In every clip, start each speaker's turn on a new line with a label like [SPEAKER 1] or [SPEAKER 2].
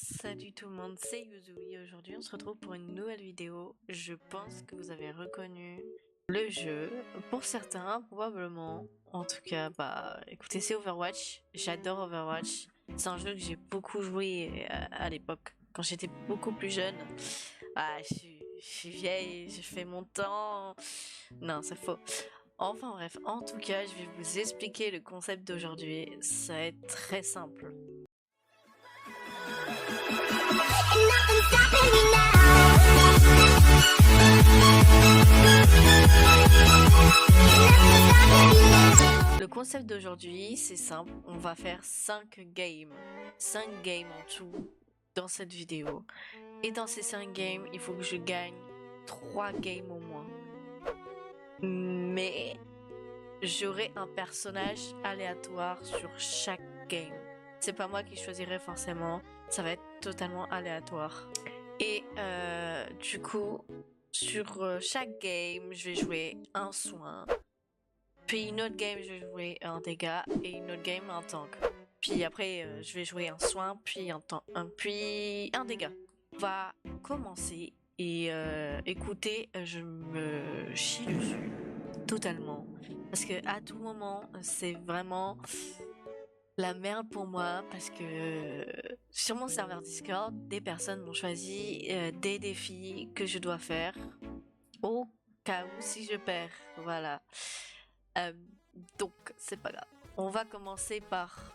[SPEAKER 1] Salut tout le monde, c'est Yuzui. Aujourd'hui, on se retrouve pour une nouvelle vidéo. Je pense que vous avez reconnu le jeu. Pour certains, probablement. En tout cas, écoutez, c'est Overwatch. J'adore Overwatch. C'est un jeu que j'ai beaucoup joué à l'époque, quand j'étais beaucoup plus jeune. Je suis vieille, je fais mon temps. Non, c'est faux. Enfin bref, en tout cas, je vais vous expliquer le concept d'aujourd'hui. Ça va être très simple. Le concept d'aujourd'hui, c'est simple, on va faire 5 games. 5 games en tout dans cette vidéo. Et dans ces 5 games, il faut que je gagne 3 games au moins. Mais j'aurai un personnage aléatoire sur chaque game. C'est pas moi qui choisirai forcément, ça va être totalement aléatoire. Et du coup, sur chaque game, je vais jouer un soin. Puis une autre game, je vais jouer un dégât et une autre game, un tank. Puis après, je vais jouer un soin, puis puis un dégât. On va commencer et écoutez, je me chie dessus totalement. Parce que à tout moment, c'est vraiment la merde pour moi parce que sur mon serveur Discord, des personnes m'ont choisi des défis que je dois faire au cas où si je perds. Voilà. Euh, donc c'est pas grave. On va commencer par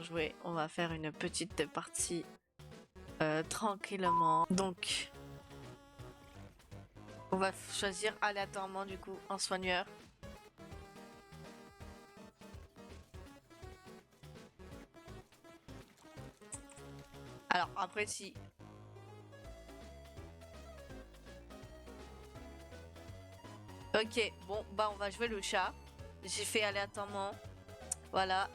[SPEAKER 1] jouer. On va faire une petite partie tranquillement. Donc on va choisir aléatoirement du coup un soigneur. Alors après si ok, bon, on va jouer le chat. J'ai fait aléatoirement. Voilà.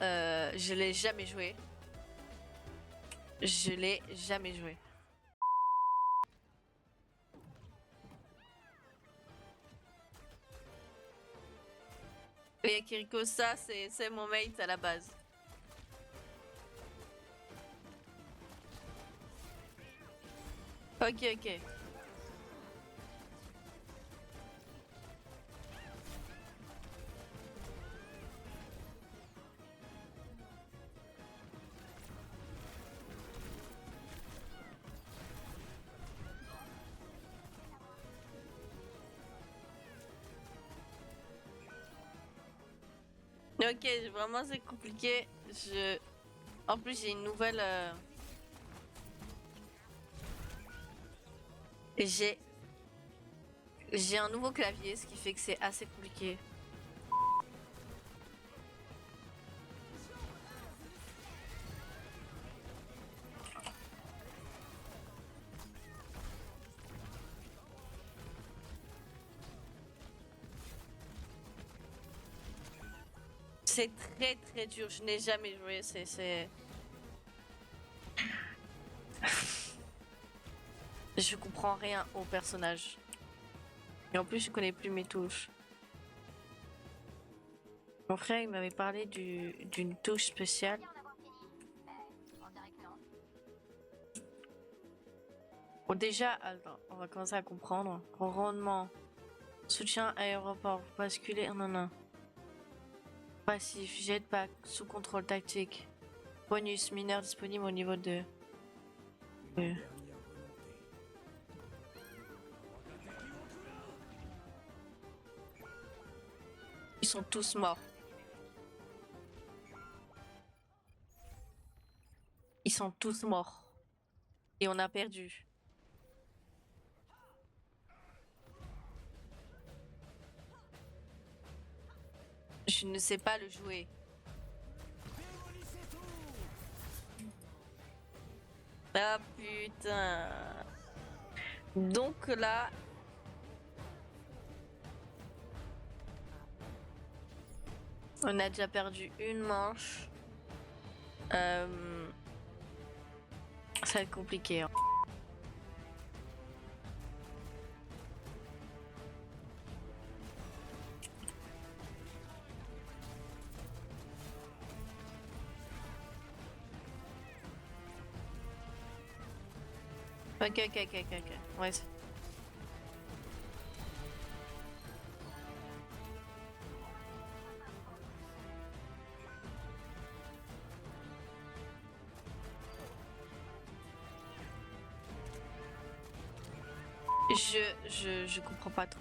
[SPEAKER 1] Je l'ai jamais joué. Je l'ai jamais joué. Et Kiriko, ça, c'est mon mate à la base. Ok, ok. Ok, vraiment c'est compliqué. En plus j'ai une nouvelle. J'ai j'ai un nouveau clavier, ce qui fait que c'est assez compliqué. C'est très très dur. Je n'ai jamais joué. C'est. Je comprends rien au personnage. Et en plus je connais plus mes touches. Mon frère il m'avait parlé d'une touche spéciale. Bon déjà, attends, on va commencer à comprendre. Rendement, soutien aéroport, basculer, non. Passif, jetpack, sous contrôle tactique. Bonus, mineur disponible au niveau 2. Ils sont tous morts. Ils sont tous morts. Et on a perdu. Je ne sais pas le jouer. Ah putain. Donc là... On a déjà perdu une manche. Ça va être compliqué. Hein. Ok, ok, ok, ok, ok. Ouais. Je comprends pas trop.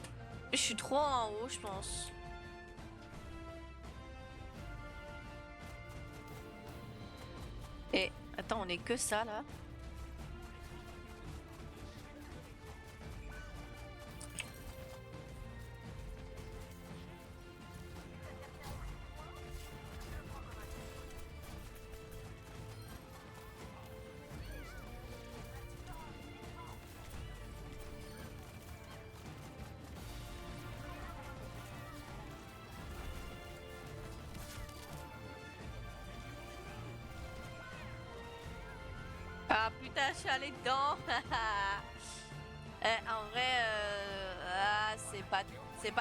[SPEAKER 1] Je suis trop en haut, je pense. Et attends, on est que ça là. Ah putain, je suis allée dedans. En vrai, c'est pas terrible, c'est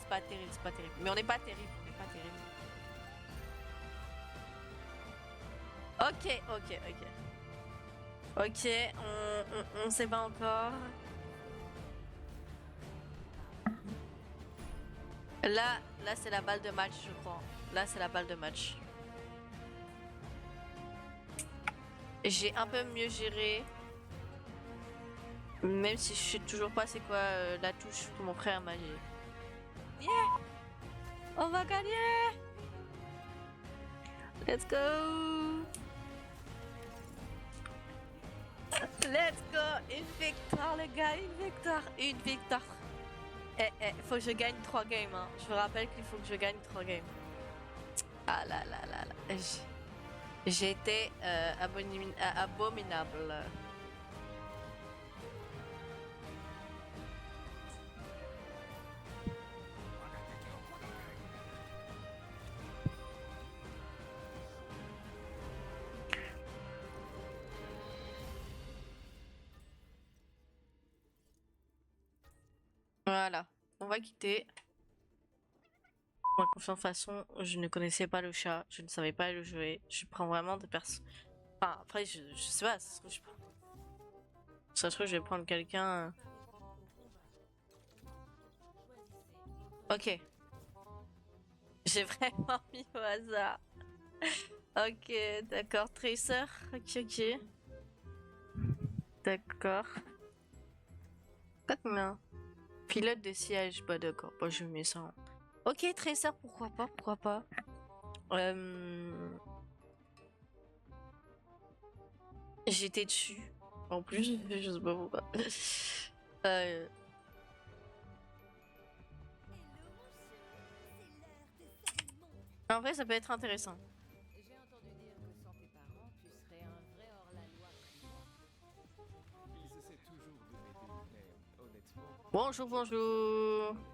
[SPEAKER 1] pas terrible, c'est pas terrible. Mais on n'est pas terrible, on n'est pas terrible. Ok, ok, ok. Ok, on sait pas encore. Là c'est la balle de match, je crois. Là c'est la balle de match. J'ai un peu mieux géré. Même si je sais toujours pas c'est quoi la touche que mon frère m'a dit. Yeah! On va gagner! Let's go! Let's go! Une victoire les gars, une victoire! Une victoire! Faut que je gagne 3 games. Hein. Je vous rappelle qu'il faut que je gagne 3 games. Ah là là là là. J'ai été abominable. Voilà. On va quitter. Moi, de toute façon, je ne connaissais pas le chat. Je ne savais pas le jouer. Je prends vraiment des personnes. Enfin, après, je sais pas. Ça se trouve, je vais prendre quelqu'un. Ok. J'ai vraiment mis au hasard. Ok, d'accord. Tracer. Ok, ok. D'accord. Pas combien? Pilote de siège. Bah d'accord. Bah je mets ça. Ok, Tracer, pourquoi pas, pourquoi pas. J'étais dessus. En plus, je sais pas pourquoi. Euh, En vrai, ça peut être intéressant.
[SPEAKER 2] J'ai entendu dire que sans tes parents, tu serais un vrai hors-la-loi comme moi.
[SPEAKER 3] Ils essaient toujours de m'aider, mais honnêtement,
[SPEAKER 1] Bonjour,
[SPEAKER 3] je préfère
[SPEAKER 1] bonjour.
[SPEAKER 3] qu'ils me laissent.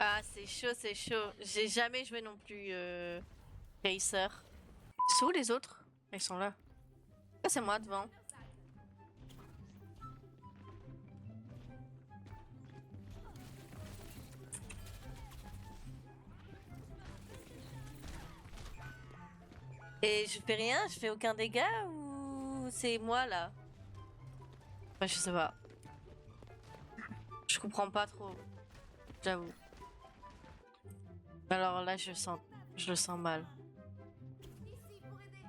[SPEAKER 1] Ah, c'est chaud, c'est chaud. J'ai jamais joué non plus Tracer. Ils sont où les autres? Ils sont là. Ah, c'est moi devant. Et je fais rien, je fais aucun dégât ou c'est moi là? Bah, je sais pas. Je comprends pas trop, j'avoue. Alors là, je le sens mal.
[SPEAKER 2] Ici pour aider.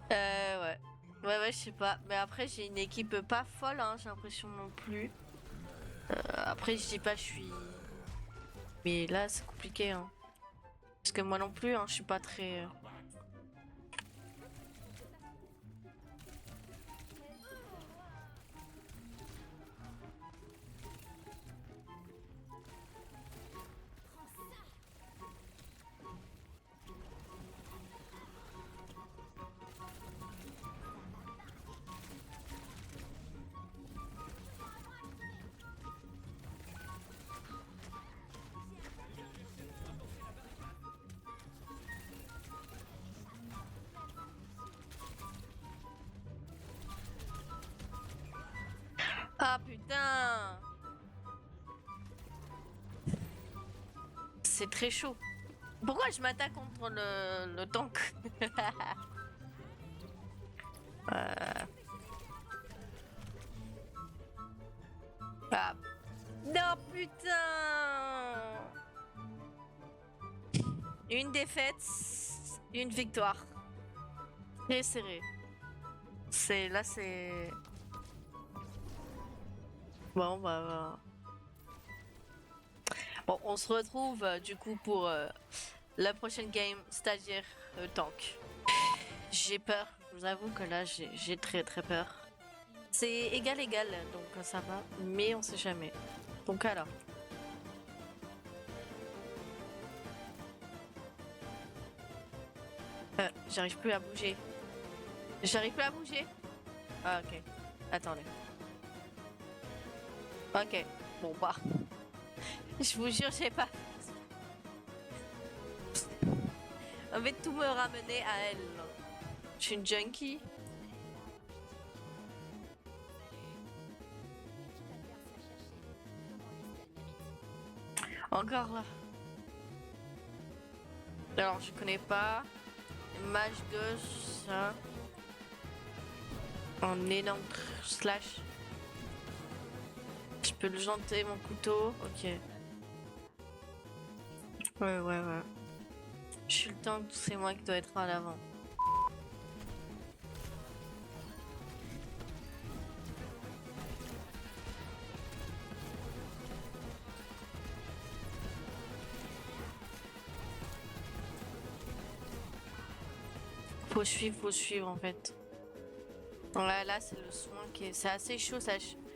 [SPEAKER 1] Ouais. Ouais, je sais pas. Mais après, j'ai une équipe pas folle, hein, j'ai l'impression non plus. Après, je dis pas, je suis. Mais là, c'est compliqué, hein. Parce que moi non plus, hein, je suis pas très. putain! C'est très chaud. Pourquoi je m'attaque contre le tank? Ah. Non, putain! Une défaite, une victoire. Très serré. Là, c'est... Bon, bah... Bon, on se retrouve du coup pour la prochaine game, c'est-à-dire tank. J'ai peur, je vous avoue que là j'ai très très peur. C'est égal égal, donc ça va, mais on sait jamais. Donc alors. J'arrive plus à bouger. J'arrive plus à bouger. Ah ok. Attendez. Ok. Bon bah. Je vous jure, j'ai pas. On va tout me ramener à elle. Je suis une junkie. Encore là. Alors, je connais pas. Mage gauche, ça. En énorme slash. Je peux le janter mon couteau. Ok. Ouais. Je suis le tank, c'est moi qui dois être à l'avant. Faut suivre en fait. Là c'est le soin qui est... C'est assez chaud ça.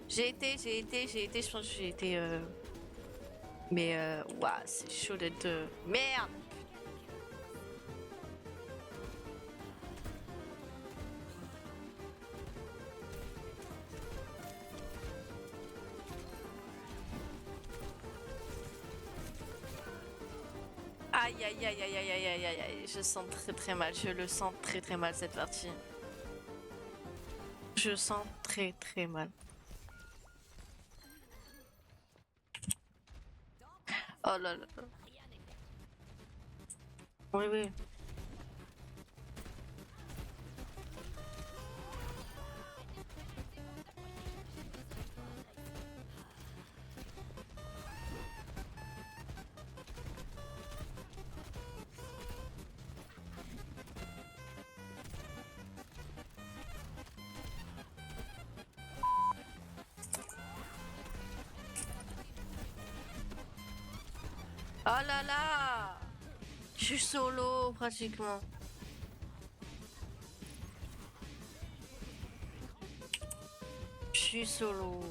[SPEAKER 1] J'ai été, je pense que j'ai été... Mais ouah, c'est chaud d'être... Merde! Aïe, je sens très mal, je le sens très mal cette partie. Je sens très mal. Oh là là. Oui. Oh là là! Je suis solo pratiquement. Je suis solo.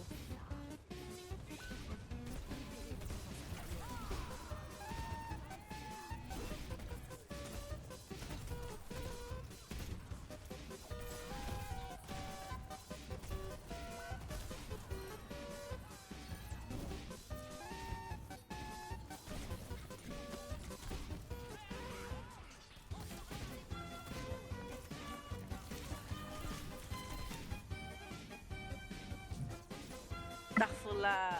[SPEAKER 1] Darfoula.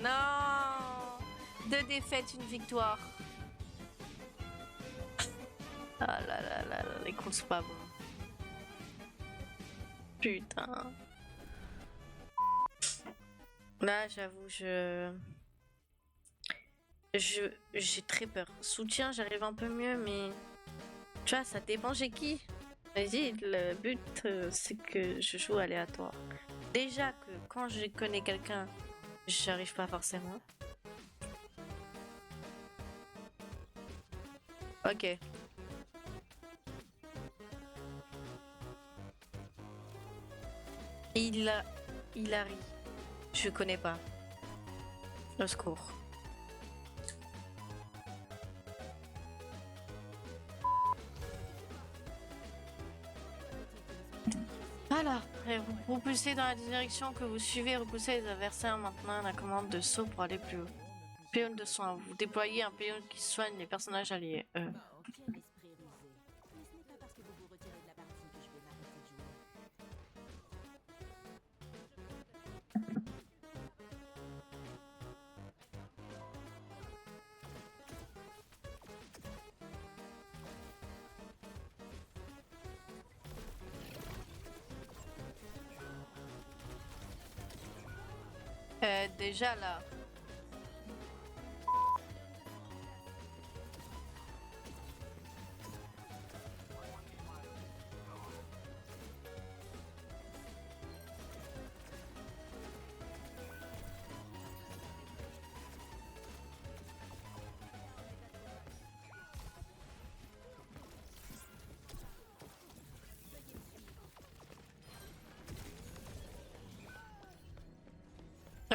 [SPEAKER 1] Non! 2 défaites, une victoire. Ah là, les coups c'est pas bon. Putain. Là, j'avoue, j'ai très peur. Soutien, j'arrive un peu mieux, mais tu vois, ça dépend j'ai qui. Vas-y, le but, c'est que je joue aléatoire. Déjà que quand je connais quelqu'un, j'arrive pas forcément. Ok. Il a ri. Je connais pas. Au secours. Alors, vous propulsez dans la direction que vous suivez, repoussez les adversaires maintenant la commande de saut pour aller plus haut. Péon de soin, vous déployez un péon qui soigne les personnages alliés.
[SPEAKER 2] Ok, esprit rusé. Mais ce n'est pas parce que vous vous retirez de la partie que je vais m'arrêter de jouer.
[SPEAKER 1] Déjà là.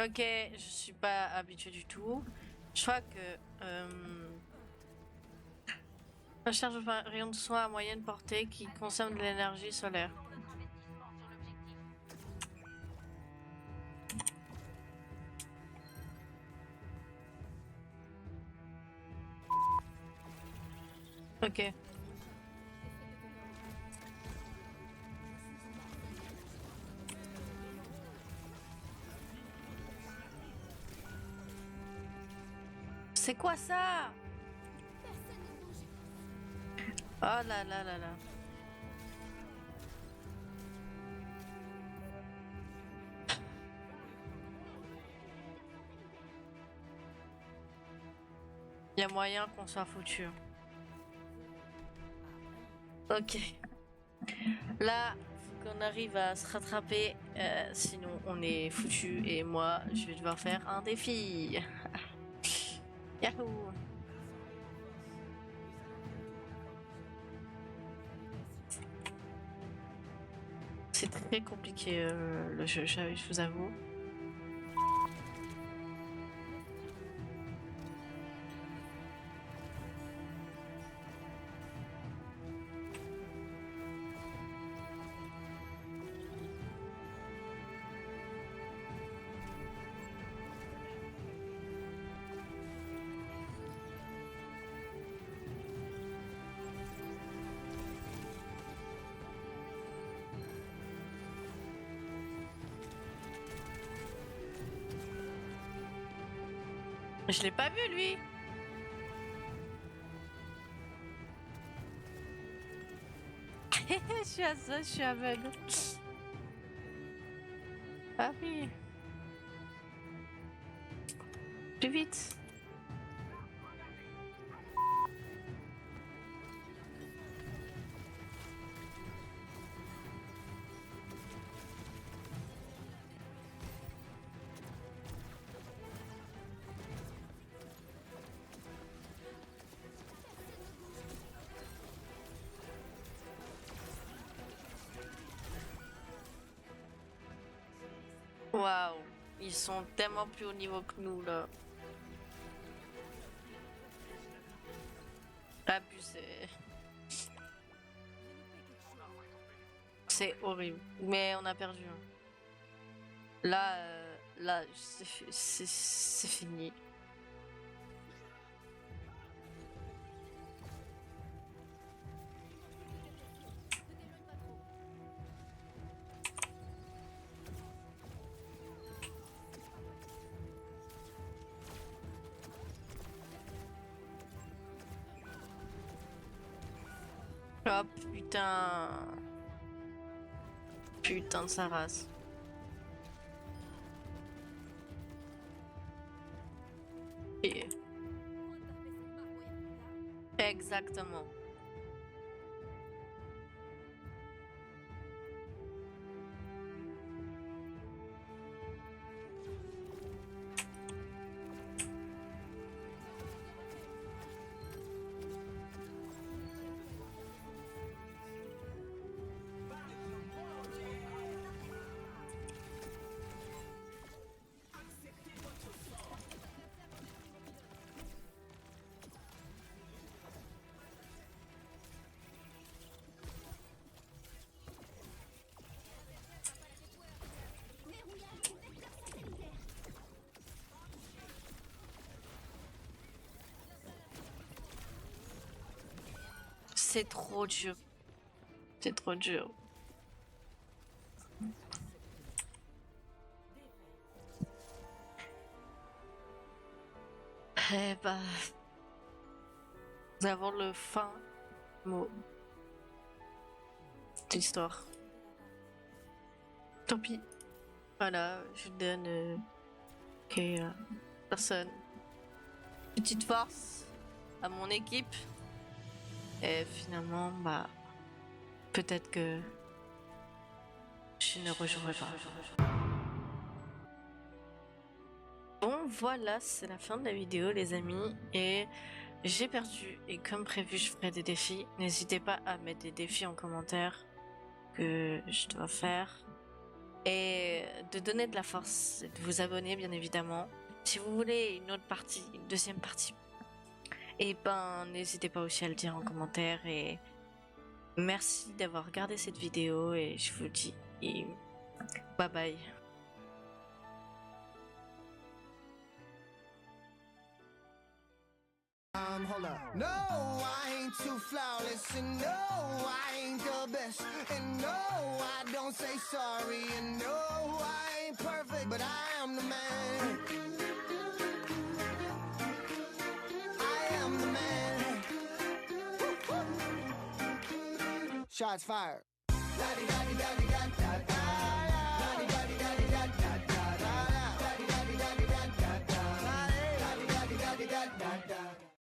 [SPEAKER 1] Ok, je suis pas habituée du tout. Je crois que recherche un rayon de soin à moyenne portée qui consomme de l'énergie solaire. Ok. C'est quoi ça? Oh là là là là. Il y a moyen qu'on soit foutu. Ok. Là, faut qu'on arrive à se rattraper, sinon on est foutu et moi, je vais devoir faire un défi. Yahoo! C'est très compliqué le jeu, je vous avoue. Je l'ai pas vu lui. Je suis à ça, je suis aveugle. Ah oui. Plus vite. Waouh. Ils sont tellement plus haut niveau que nous là. Abusé. C'est horrible. Mais on a perdu. Hein. Là, c'est fini. Oh putain. Putain de sa race. Et- Exactement. C'est trop dur. C'est trop dur. Eh bah, nous avons le fin mot de l'histoire. Tant pis. Voilà, je donne personne. Petite force à mon équipe. Et finalement, bah, peut-être que je ne rejouerai pas. Bon, voilà, c'est la fin de la vidéo, les amis. Et j'ai perdu. Et comme prévu, je ferai des défis. N'hésitez pas à mettre des défis en commentaire que je dois faire. Et de donner de la force, de vous abonner, bien évidemment. Si vous voulez une autre partie, une deuxième partie, et ben n'hésitez pas aussi à le dire en commentaire. Et merci d'avoir regardé cette vidéo et je vous dis bye bye.
[SPEAKER 4] Hold up. No, I ain't too flawless, and no, I ain't the best, and no, I don't say sorry, and no, I ain't perfect, but I am the man. I am the man. Shots fired. Da-di-da-di-da-di-da-da.